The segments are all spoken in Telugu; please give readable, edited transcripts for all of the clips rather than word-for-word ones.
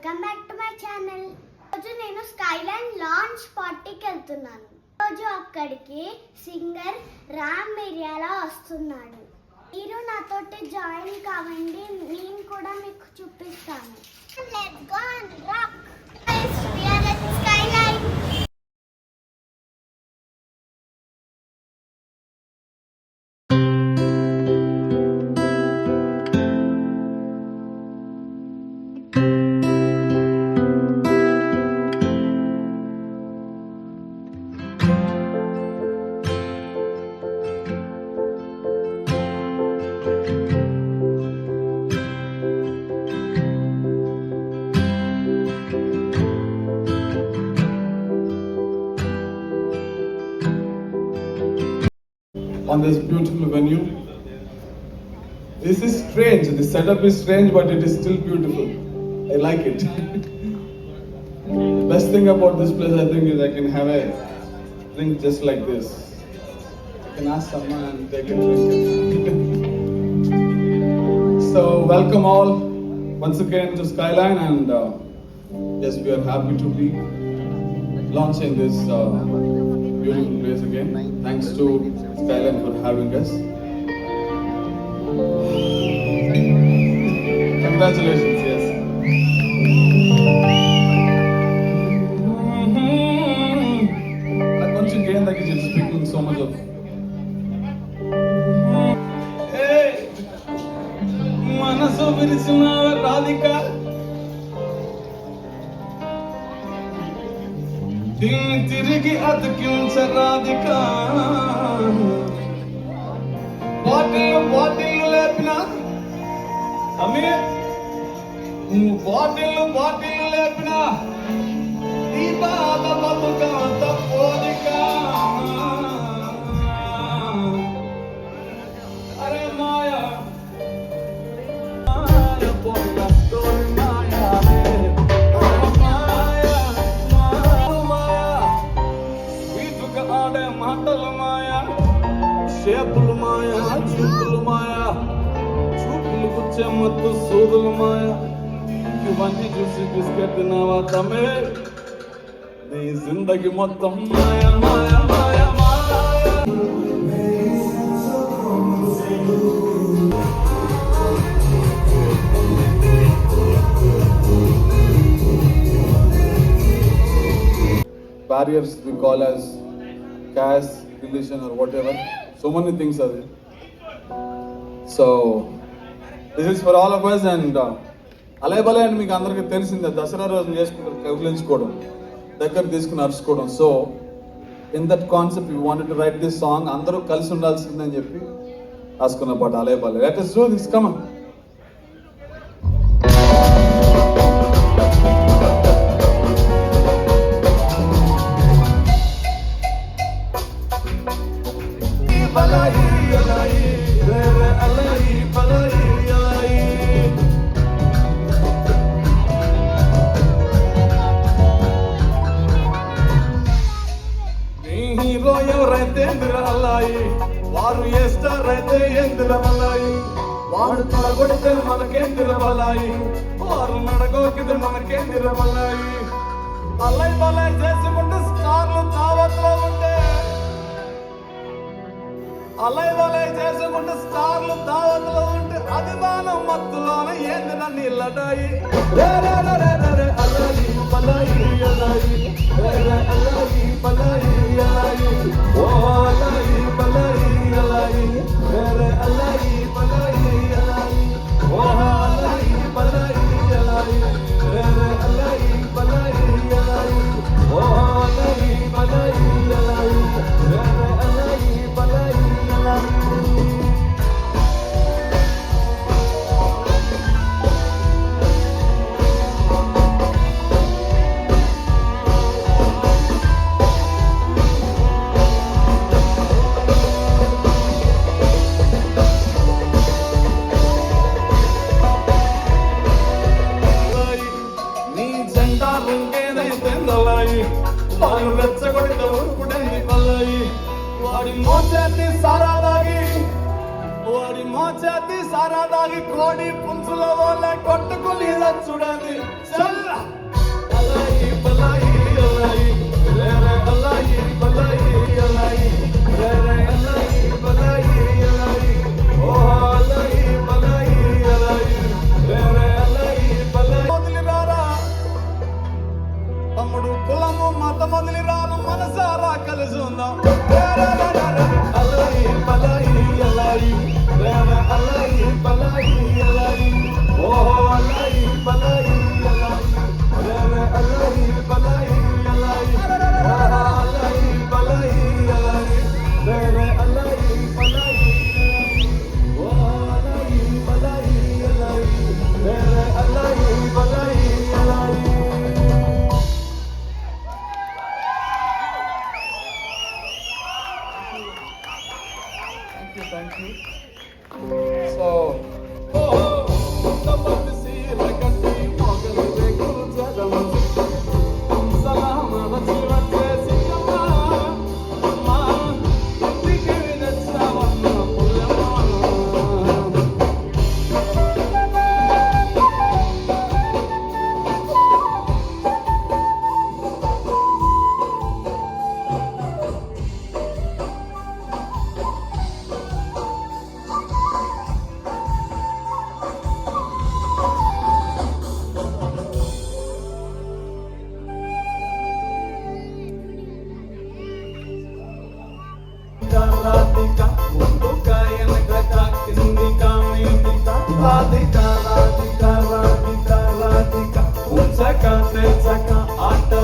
Welcome back to my channel. రోజు నేను స్కైలైన్ లాంచ్ పార్టీకి వెళ్తున్నాను. రోజు అక్కడికి సింగర్ రామ్ మిర్యాల వస్తున్నాడు. మీరు నాతోటి జాయిన్ కావండి, నేను కూడా మీకు చూపిస్తాను. Let's go and rock. We are at skyline. On this beautiful venue. This is strange. The setup is strange, but it is still beautiful. I like it. The best thing about this place, I think, is I can have a drink just like this. I can ask someone and take a drink. So, welcome all once again to Skyline, and yes, we are happy to be launching this beautiful place again. Thanks to Skyline for having us. Congratulations, yes. I want you again that you're speaking so much of. Hey, Manasu Virisuna Radhika. తిరిగి అతికించరాధిక బాటిల్ లేపిన బాటిల్ లేపిన దీపాల బతుకంత పోలిక అరే మాయా మాటలు మాయా, షేపులు మాయా, చూపులు మాయా, చూపులు గుచ్చే మత్తు సూదులు మాయా, ఇవన్నీ చూసి బిస్కెట్ తిన్నావా తమే, నీ జిందగి మొత్తం మాయా మాయా మాయా మాయా. Barriers we call as caste, religion or whatever. So many things are there. So this is for all of us, and అలాయబలే అని మీకు అందరికీ తెలిసిందే, దసరా రోజు చేసుకుంటారు కౌగిలించుకోవడం, దగ్గర తీసుకుని అరుచుకోవడం. So in that concept you wanted to write this song. అందరూ కలిసి ఉండాల్సిందని చెప్పి రాసుకున్న పాట Alai Balai. Let us do this, come on. Hero ఎవరైతే అల్లాయి, వారు ఏ స్టార్ అయితే ఎందుల వల్లాయి, వాడు తొడగొడితే మనకేందిర వల్లాయి, వారు నడగోకితే మనకేందిర వల్లాయి. అల్లై బలై చేసుకుంటే స్టార్లు తావత్లో ఉంటే, అల్లై బలై చేసుకుంటే స్టార్లు దావత్లో ఉంటే, అభిమానం మత్తులోన ఏందిన నీళ్ళడాయి. అల్లాయి బలాయి అల్లాయి, అల్లాయి బలాయి అల్లాయి, ఓ అల్లాయి బలాయి అల్లాయి, అల్లాయి బలాయి అల్లాయి, ఓ అల్లాయి బలాయి అల్లాయి, అల్లాయి బలాయి అల్లాయి, ఓ అల్లాయి బలాయి అల్లాయి, అల్లాయి బలాయి అల్లాయి. వాళ్ళు రెచ్చగొడితే ఉరుకుడేంది పల్లాయి, వాడి మోచేతి సారా దాగి కోడి పుంజుల వల్ల కొట్టుకుని చూడండి చల్ల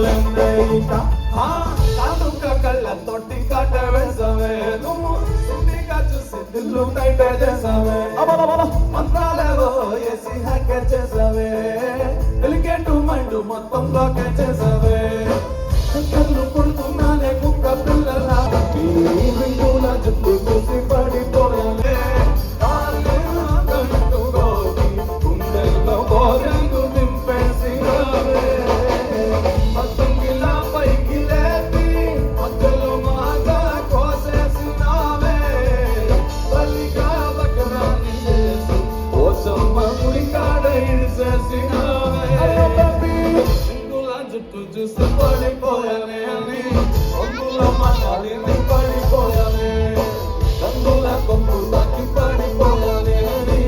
చూడలేందే ఇక కాటుక కళ్ళతోటి కాట వేసవే నువ్వు సున్నిగా చూసి దిల్లు టైట్ చేసావే మంత్రాలేవో వేసి హ్యాక్ చేసావే ఎలిగేటు మైండ్ మొత్తం బ్లాక్ చేసావే కళ్ళు కొడుతున్నానే కుక్క పిల్లల రింగుల జుట్టు చూసి పడిపోయానే గుండెల్లో బోరంగు దింపేసి పతంగిలా పైకి లేపి మధ్యలో మాగా కోసేసినావే బలిగా బకరాన్ని చేసి కోసమ్మ ముడి కాడ ఇడిసేసినావే జుట్టు చూసి పడిపోయానే అని ఒంగుల మాట్లాడి పడిపోయానే రంగుల కొమ్ము తాకి పడిపోయానే అని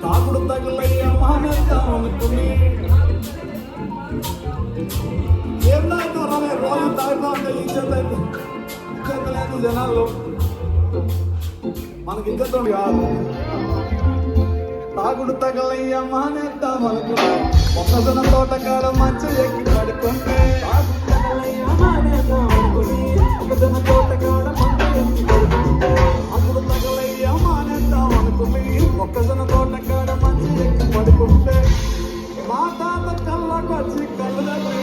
తాగుడు తగులయ్య మానేద్దామనుకుని ఏం తాగుతారా రోజు తాగుతా ఉంటే ఇచ్చేలేదు జనాల్లో మనకి ఇద్దరు కాదు తాగుడు తగలయ్య మానేద్దామనుకుని మొక్కజొన్న తోటకాడ మంచి ఎక్కి పడుకుంటే మొక్కజొన్న తోటకాడ మంచి ఎక్కి పడుకుంటే అప్పుడు తగలయ్య మానేద్దామనుకుని మొక్కజొన్న తోటకాడ మంచి ఎక్కి పడుకుంటే మా తాత కళ్ళకు వచ్చి కళ్ళు దగ్గర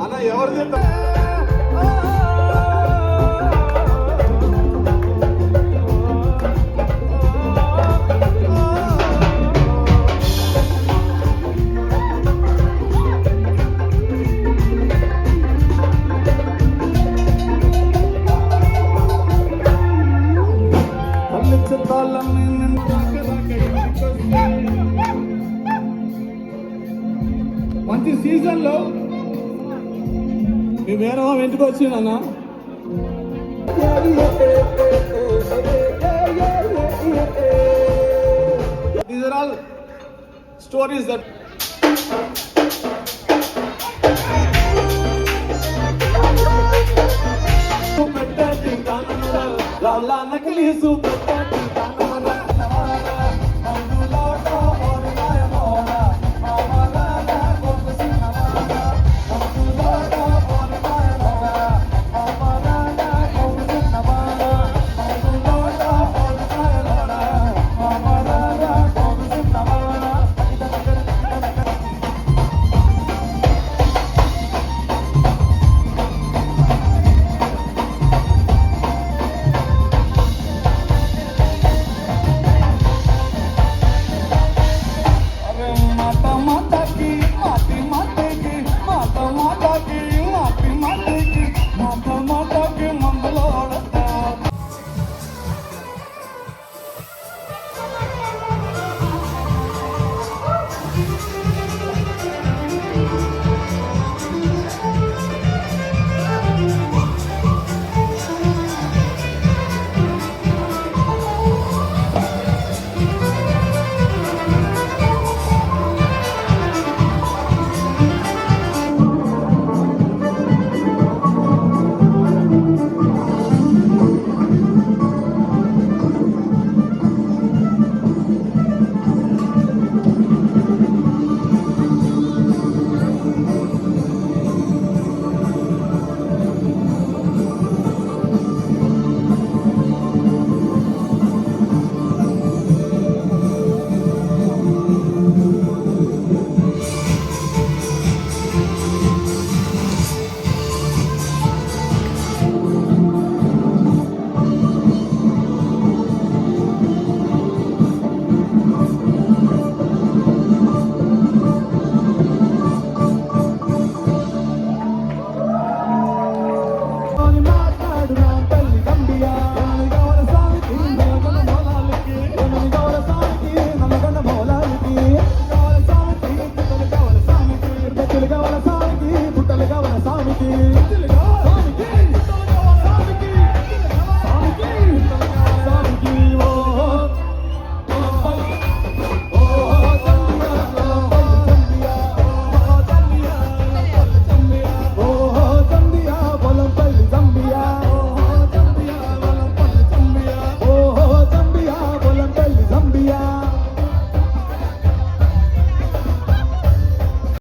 అన్న ఎవరు చెప్తా మంచి సీజన్ లో మీ వేరే ఇంటికి వచ్చిందన్నా these are all stories that పెట్టండి రాళ్ళ నకిలీ పెట్టండి Thank you.